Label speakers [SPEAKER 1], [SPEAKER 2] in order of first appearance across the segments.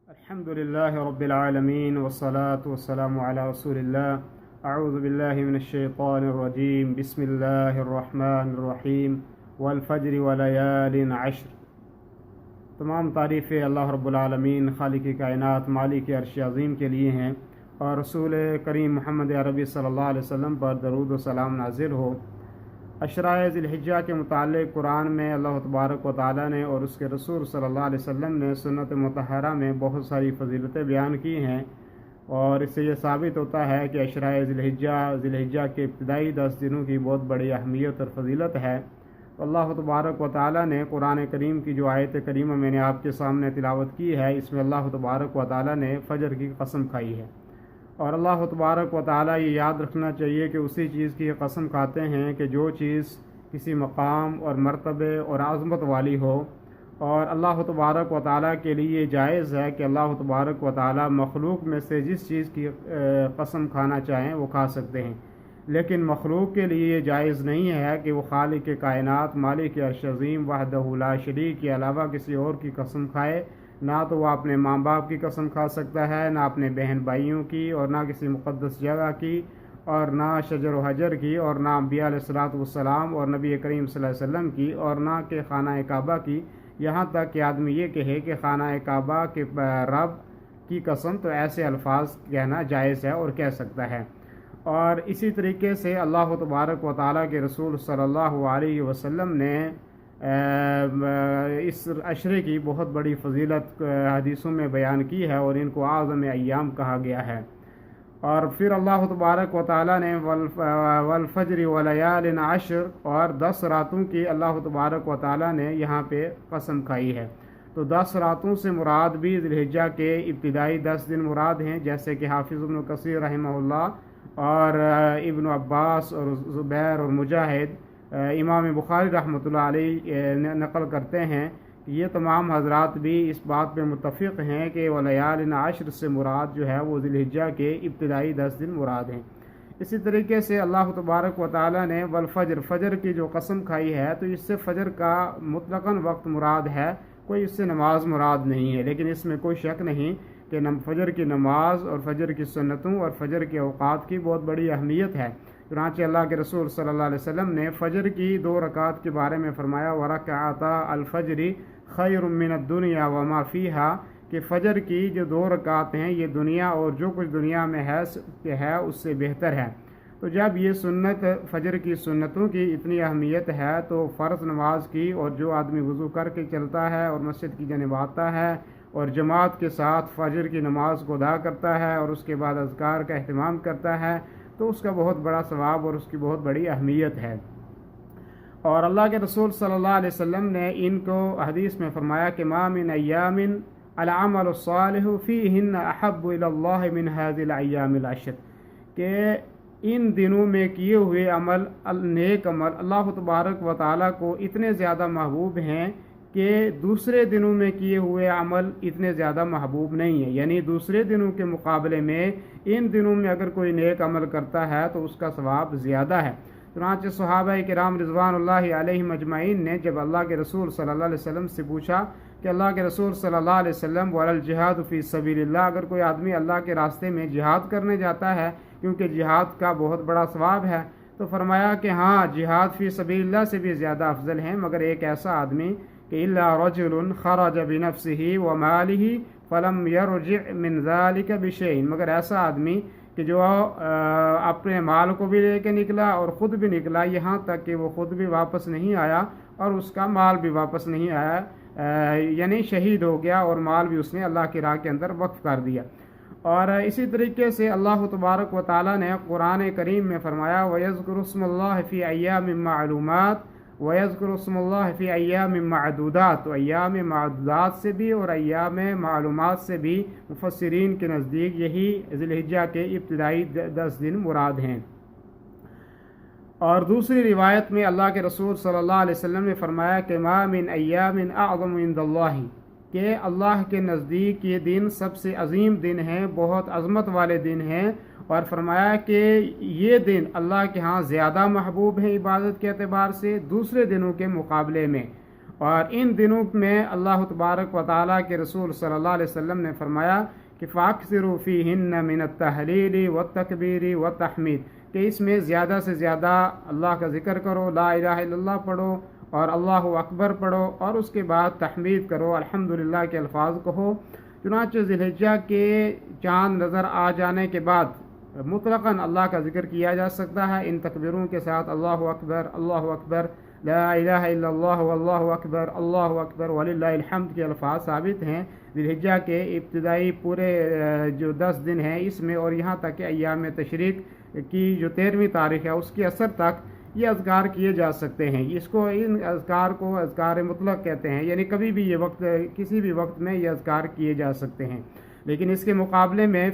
[SPEAKER 1] الحمد لله رب العالمين والصلاة والسلام على رسول الله. اعوذ بالله من الشيطان الرجيم. بسم الله الرحمن الرحیم والفجر وليال عشر. تمام تعریفیں اللہ رب العالمین خالق کائنات مالک عرش عظیم کے لیے ہیں، اور رسول کریم محمد عربی صلی اللہ علیہ وسلم پر درود و سلام نازل ہو۔ عشرۂ ذی الحجہ کے متعلق قرآن میں اللہ تبارک و تعالیٰ نے اور اس کے رسول صلی اللہ علیہ وسلم نے سنت مطہرہ میں بہت ساری فضیلتیں بیان کی ہیں، اور اس سے یہ ثابت ہوتا ہے کہ عشرۂ ذی الحجہ کے ابتدائی 10 دنوں کی بہت بڑی اہمیت اور فضیلت ہے۔ اللہ تبارک و تعالیٰ نے قرآن کریم کی جو آیت کریمہ میں نے آپ کے سامنے تلاوت کی ہے، اس میں اللہ تبارک و تعالیٰ نے فجر کی قسم کھائی ہے، اور اللہ تبارک و تعالیٰ یہ یاد رکھنا چاہیے کہ اسی چیز کی قسم کھاتے ہیں کہ جو چیز کسی مقام اور مرتبے اور عظمت والی ہو، اور اللہ تبارک و تعالیٰ کے لیے جائز ہے کہ اللہ تبارک و تعالیٰ مخلوق میں سے جس چیز کی قسم کھانا چاہیں وہ کھا سکتے ہیں، لیکن مخلوق کے لیے یہ جائز نہیں ہے کہ وہ خالق کائنات مالک عرش عظیم وحدہ لا شریک کے علاوہ کسی اور کی قسم کھائے۔ نہ تو وہ اپنے ماں باپ کی قسم کھا سکتا ہے، نہ اپنے بہن بھائیوں کی، اور نہ کسی مقدس جگہ کی، اور نہ شجر و حجر کی، اور نہ انبیاء علیہ الصلوۃ والسلام اور نبی کریم صلی اللہ علیہ وسلم کی، اور نہ کہ خانہ کعبہ کی۔ یہاں تک کہ آدمی یہ کہے کہ خانہ کعبہ کے رب کی قسم، تو ایسے الفاظ کہنا جائز ہے اور کہہ سکتا ہے۔ اور اسی طریقے سے اللہ تبارک و تعالیٰ کے رسول صلی اللہ علیہ وسلم نے اس عشرے کی بہت بڑی فضیلت حدیثوں میں بیان کی ہے، اور ان کو اعظم ایام کہا گیا ہے۔ اور پھر اللہ تبارک و تعالیٰ نے والفجر ولیال عشر، اور 10 راتوں کی اللہ تبارک و تعالیٰ نے یہاں پہ قسم کھائی ہے۔ تو 10 راتوں سے مراد بھی ذی الحجہ کے ابتدائی 10 دن مراد ہیں، جیسے کہ حافظ ابن کثیر رحمہ اللہ اور ابن عباس اور زبیر اور مجاہد امام بخاری رحمۃ اللہ علیہ نقل کرتے ہیں کہ یہ تمام حضرات بھی اس بات پہ متفق ہیں کہ ولیال عشر سے مراد جو ہے وہ ذی الحجہ کے ابتدائی 10 دن مراد ہیں۔ اسی طریقے سے اللہ تبارک و تعالیٰ نے والفجر، فجر کی جو قسم کھائی ہے، تو اس سے فجر کا مطلقاً وقت مراد ہے، کوئی اس سے نماز مراد نہیں ہے، لیکن اس میں کوئی شک نہیں کہ فجر کی نماز اور فجر کی سنتوں اور فجر کے اوقات کی بہت بڑی اہمیت ہے۔ چنانچہ اللہ کے رسول صلی اللہ علیہ وسلم نے فجر کی 2 رکعات کے بارے میں فرمایا وَرَكَعَتَا الْفَجْرِ خَيْرٌ مِّنَ الدُّنْيَا وَمَا فِيهَا، کہ فجر کی جو 2 رکعات ہیں یہ دنیا اور جو کچھ دنیا میں ہے اس سے بہتر ہے۔ تو جب یہ سنت فجر کی سنتوں کی اتنی اہمیت ہے، تو فرض نماز کی، اور جو آدمی وضو کر کے چلتا ہے اور مسجد کی جانب آتا ہے اور جماعت کے ساتھ فجر کی نماز کو ادا کرتا ہے اور اس کے بعد اذکار کا اہتمام کرتا ہے، تو اس کا بہت بڑا ثواب اور اس کی بہت بڑی اہمیت ہے۔ اور اللہ کے رسول صلی اللہ علیہ وسلم نے ان کو حدیث میں فرمایا کہ ما من ایام العمل الصالح فیہن احب الی اللہ من هذه الایام العشر، کہ ان دنوں میں کیے ہوئے عمل، نیک عمل اللہ تبارک و تعالیٰ کو اتنے زیادہ محبوب ہیں کہ دوسرے دنوں میں کیے ہوئے عمل اتنے زیادہ محبوب نہیں ہیں، یعنی دوسرے دنوں کے مقابلے میں ان دنوں میں اگر کوئی نیک عمل کرتا ہے تو اس کا ثواب زیادہ ہے۔ چنانچہ صحابہ کرام رضوان اللہ علیہم اجمعین نے جب اللہ کے رسول صلی اللہ علیہ وسلم سے پوچھا کہ اللہ کے رسول صلی اللہ علیہ وسلم وعلی الجہاد فی سبیل اللہ، اگر کوئی آدمی اللہ کے راستے میں جہاد کرنے جاتا ہے، کیونکہ جہاد کا بہت بڑا ثواب ہے، تو فرمایا کہ ہاں، جہاد فی سبیل اللہ سے بھی زیادہ افضل ہے، مگر ایک ایسا آدمی کہ الا رجل خرج بنفسه وماله فلم يرجع من ذلك بشيء، مگر ایسا آدمی کہ جو اپنے مال کو بھی لے کے نکلا اور خود بھی نکلا، یہاں تک کہ وہ خود بھی واپس نہیں آیا اور اس کا مال بھی واپس نہیں آیا، یعنی شہید ہو گیا اور مال بھی اس نے اللہ کی راہ کے اندر وقف کر دیا۔ اور اسی طریقے سے اللہ تبارک و تعالیٰ نے قرآن کریم میں فرمایا وَيَذْكُرُ اسْمَ اللَّهِ فِي أَيَّامٍ مَّعْلُومَاتٍ وَيَذْكُرُ اسْمَ اللَّهِ فِي أَيَّامٍ مَّعْدُودَاتٍ، تو ایام معدودات سے بھی اور ایام معلومات سے بھی مفسرین کے نزدیک یہی ذی الحجہ کے ابتدائی 10 دن مراد ہیں۔ اور دوسری روایت میں اللہ کے رسول صلی اللہ علیہ وسلم نے فرمایا کہ ما من ایام اعظم عند اللہ، کہ اللہ کے نزدیک یہ دن سب سے عظیم دن ہیں، بہت عظمت والے دن ہیں، اور فرمایا کہ یہ دن اللہ کے ہاں زیادہ محبوب ہے عبادت کے اعتبار سے دوسرے دنوں کے مقابلے میں، اور ان دنوں میں اللہ تبارک و تعالیٰ کے رسول صلی اللہ علیہ وسلم نے فرمایا کہ فاکثروا فیہن من التحلیل والتکبیر والتحمید، کہ اس میں زیادہ سے زیادہ اللہ کا ذکر کرو، لا الہ الا اللہ پڑھو اور اللہ اکبر پڑھو، اور اس کے بعد تحمید کرو، الحمدللہ کے الفاظ کہو۔ چنانچہ ذی الحجہ کے چاند نظر آ جانے کے بعد مطلقاً اللہ کا ذکر کیا جا سکتا ہے ان تکبیروں کے ساتھ، اللہ اکبر، لا الہ الا اللہ واللہ اکبر وللہ الحمد کے الفاظ ثابت ہیں ذی الحجہ کے ابتدائی پورے جو 10 دن ہیں اس میں، اور یہاں تک کہ ایام تشریق کی جو 13ویں تاریخ ہے اس کے اثر تک یہ اذکار کیے جا سکتے ہیں۔ ان اذکار کو اذکار مطلق کہتے ہیں، یعنی کبھی بھی یہ وقت، کسی بھی وقت میں یہ اذکار کیے جا سکتے ہیں۔ لیکن اس کے مقابلے میں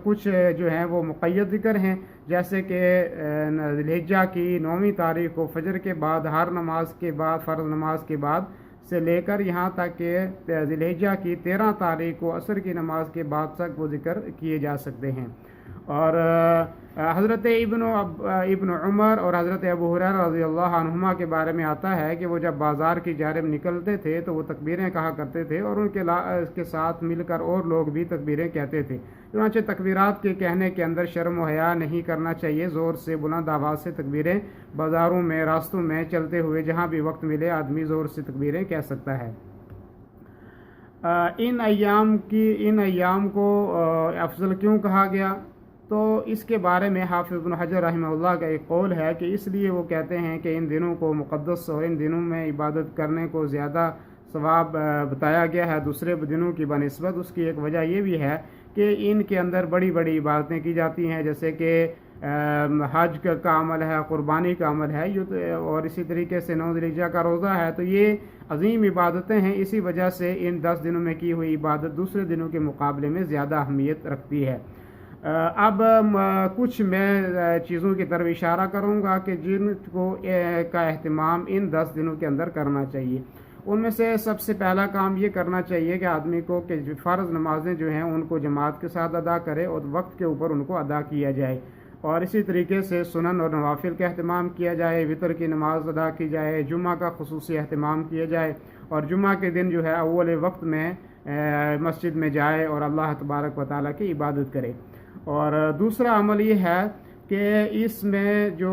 [SPEAKER 1] کچھ جو ہیں وہ مقید ذکر ہیں، جیسے کہ ذی الحجہ کی 9ویں تاریخ کو فجر کے بعد، ہر نماز کے بعد، فرض نماز کے بعد سے لے کر یہاں تک کہ ذی الحجہ کی 13 تاریخ کو عصر کی نماز کے بعد تک وہ ذکر کیے جا سکتے ہیں۔ اور حضرت ابن عمر اور حضرت ابو ہریرہ رضی اللہ عنہما کے بارے میں آتا ہے کہ وہ جب بازار کی جانب نکلتے تھے تو وہ تکبیریں کہا کرتے تھے، اور ان کے ساتھ مل کر اور لوگ بھی تکبیریں کہتے تھے۔ چنانچہ تکبیرات کے کہنے کے اندر شرم و حیا نہیں کرنا چاہیے، زور سے بلند آواز سے تکبیریں بازاروں میں، راستوں میں چلتے ہوئے جہاں بھی وقت ملے آدمی زور سے تکبیریں کہہ سکتا ہے۔ ان ایام کو افضل کیوں کہا گیا؟ تو اس کے بارے میں حافظ ابن حجر رحمہ اللہ کا ایک قول ہے کہ اس لیے وہ کہتے ہیں کہ ان دنوں کو مقدس اور ان دنوں میں عبادت کرنے کو زیادہ ثواب بتایا گیا ہے دوسرے دنوں کی بنسبت۔ اس کی ایک وجہ یہ بھی ہے کہ ان کے اندر بڑی بڑی عبادتیں کی جاتی ہیں، جیسے کہ حج کا عمل ہے، قربانی کا عمل ہے، اور اسی طریقے سے 9 ذی الحجہ کا روزہ ہے۔ تو یہ عظیم عبادتیں ہیں، اسی وجہ سے ان 10 دنوں میں کی ہوئی عبادت دوسرے دنوں کے مقابلے میں زیادہ اہمیت رکھتی ہے۔ اب کچھ میں چیزوں کی طرف اشارہ کروں گا کہ جن کا اہتمام ان 10 دنوں کے اندر کرنا چاہیے۔ ان میں سے سب سے پہلا کام یہ کرنا چاہیے کہ آدمی کو کہ فرض نمازیں جو ہیں ان کو جماعت کے ساتھ ادا کرے اور وقت کے اوپر ان کو ادا کیا جائے، اور اسی طریقے سے سنن اور نوافل کا اہتمام کیا جائے، وطر کی نماز ادا کی جائے، جمعہ کا خصوصی اہتمام کیا جائے، اور جمعہ کے دن جو ہے اول وقت میں مسجد میں جائے اور اللہ تبارک و تعالیٰ کی عبادت کرے۔ اور دوسرا عمل یہ ہے کہ اس میں جو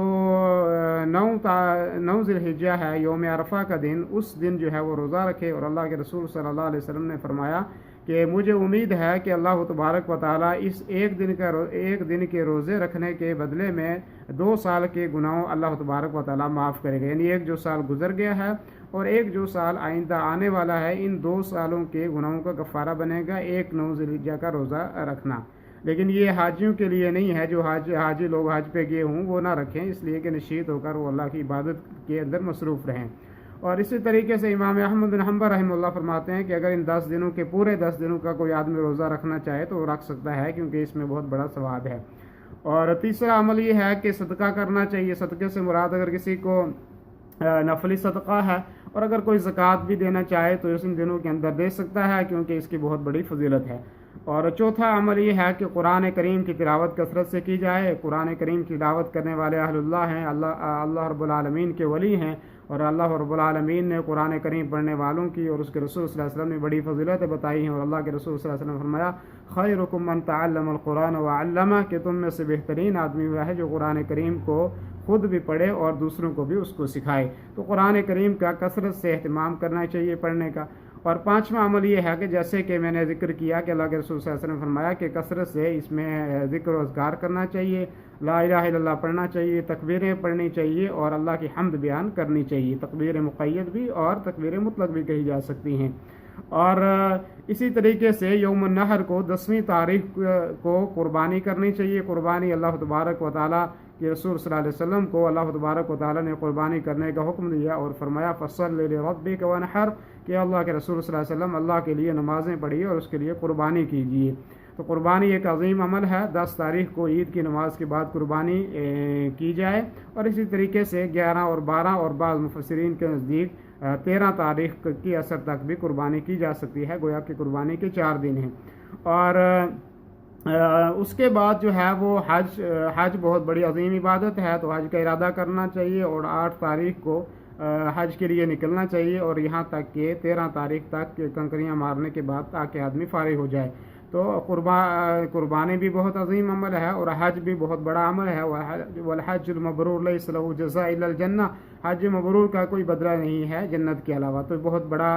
[SPEAKER 1] 9 ذی الحجہ ہے، یوم عرفہ کا دن، اس دن جو ہے وہ روزہ رکھے، اور اللہ کے رسول صلی اللہ علیہ وسلم نے فرمایا کہ مجھے امید ہے کہ اللہ تبارک و تعالیٰ اس ایک دن کے روزے رکھنے کے بدلے میں 2 سال کے گناہوں اللہ تبارک و تعالیٰ معاف کرے گا، یعنی ایک جو سال گزر گیا ہے اور ایک جو سال آئندہ آنے والا ہے، ان 2 سالوں کے گناہوں کا کفارہ بنے گا ایک 9 ذی الحجہ کا روزہ رکھنا۔ لیکن یہ حاجیوں کے لیے نہیں ہے، جو حاجی لوگ حج پہ گئے ہوں وہ نہ رکھیں، اس لیے کہ نشیط ہو کر وہ اللہ کی عبادت کے اندر مصروف رہیں۔ اور اسی طریقے سے امام احمد بن حنبل رحمہ اللہ فرماتے ہیں کہ اگر ان 10 دنوں کے پورے 10 دنوں کا کوئی آدمی روزہ رکھنا چاہے تو وہ رکھ سکتا ہے، کیونکہ اس میں بہت بڑا ثواب ہے۔ اور تیسرا عمل یہ ہے کہ صدقہ کرنا چاہیے۔ صدقے سے مراد اگر کسی کو نفلی صدقہ ہے، اور اگر کوئی زکوٰۃ بھی دینا چاہے تو اس ان دنوں کے اندر دے سکتا ہے، کیونکہ اس کی بہت بڑی فضیلت ہے۔ اور چوتھا عمل یہ ہے کہ قرآن کریم کی تلاوت کثرت سے کی جائے۔ قرآن کریم کی تلاوت کرنے والے اہل اللہ ہیں، اللہ رب العالمین کے ولی ہیں، اور اللہ رب العالمین نے قرآن کریم پڑھنے والوں کی اور اس کے رسول صلی اللہ علیہ وسلم نے بڑی فضیلتیں بتائی ہیں، اور اللہ کے رسول صلی اللہ علیہ وسلم نے فرمایا خیرکم من تعلم القرآن وعلمہ، کہ تم میں سے بہترین آدمی ہوا ہے جو قرآن کریم کو خود بھی پڑھے اور دوسروں کو بھی اس کو سکھائے۔ تو قرآن کریم کا کثرت سے اہتمام کرنا چاہیے پڑھنے کا۔ اور پانچواں عمل یہ ہے کہ جیسے کہ میں نے ذکر کیا کہ اللہ کے رسول صلی اللہ علیہ وسلم نے فرمایا کہ کثرت سے اس میں ذکر و اذکار کرنا چاہیے، لا الہ الا اللہ پڑھنا چاہیے، تکبیریں پڑھنی چاہیے، اور اللہ کی حمد بیان کرنی چاہیے۔ تکبیر مقید بھی اور تکبیر مطلق بھی کہی جا سکتی ہیں۔ اور اسی طریقے سے یوم النحر کو 10ویں تاریخ کو قربانی کرنی چاہیے۔ قربانی اللہ تبارک و تعالیٰ کے رسول صلی اللہ علیہ وسلم کو اللہ تبارک و تعالیٰ نے قربانی کرنے کا حکم دیا اور فرمایا فصلی لربک وانحر، کہ اللہ کے رسول صلی اللہ علیہ وسلم اللہ کے لیے نمازیں پڑھیے اور اس کے لیے قربانی کیجیے۔ تو قربانی ایک عظیم عمل ہے۔ 10 تاریخ کو عید کی نماز کے بعد قربانی کی جائے، اور اسی طریقے سے 11 اور 12 اور بعض مفسرین کے نزدیک 13 تاریخ کی عصر تک بھی قربانی کی جا سکتی ہے، گویا کہ قربانی کے 4 دن ہیں۔ اور اس کے بعد جو ہے وہ حج بہت بڑی عظیم عبادت ہے، تو حج کا ارادہ کرنا چاہیے، اور 8 تاریخ کو حج کے لیے نکلنا چاہیے، اور یہاں تک کہ 13 تاریخ تک کنکریاں مارنے کے بعد تاکہ آدمی فارغ ہو جائے۔ تو قربانی بھی بہت عظیم عمل ہے، اور حج بھی بہت بڑا عمل ہے۔ والحج المبرور لیس له جزاء الا الجنہ، حج مبرور کا کوئی بدلہ نہیں ہے جنت کے علاوہ۔ تو بہت بڑا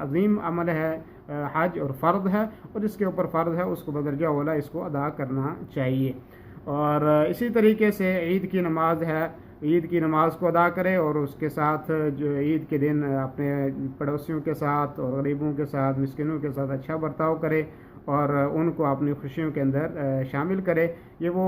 [SPEAKER 1] عظیم عمل ہے حج، اور فرض ہے، اور جس کے اوپر فرض ہے اس کو بدرجہ اولا اس کو ادا کرنا چاہیے۔ اور اسی طریقے سے عید کی نماز ہے، عید کی نماز کو ادا کرے، اور اس کے ساتھ جو عید کے دن اپنے پڑوسیوں کے ساتھ اور غریبوں کے ساتھ مسکینوں کے ساتھ اچھا برتاؤ کرے، اور ان کو اپنی خوشیوں کے اندر شامل کرے۔ یہ وہ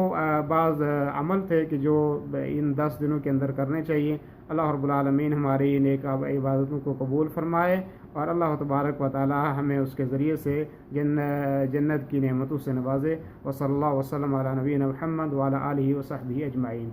[SPEAKER 1] بعض عمل تھے کہ جو ان 10 دنوں کے اندر کرنے چاہیے۔ اللہ رب العالمین ہماری نیک عبادتوں کو قبول فرمائے، اور اللہ تبارک و تعالی ہمیں اس کے ذریعے سے جنت کی نعمتوں سے نوازے۔ وصلی اللہ وسلم علی نبینا محمد وعلی آلہ وصحبہ اجمعین۔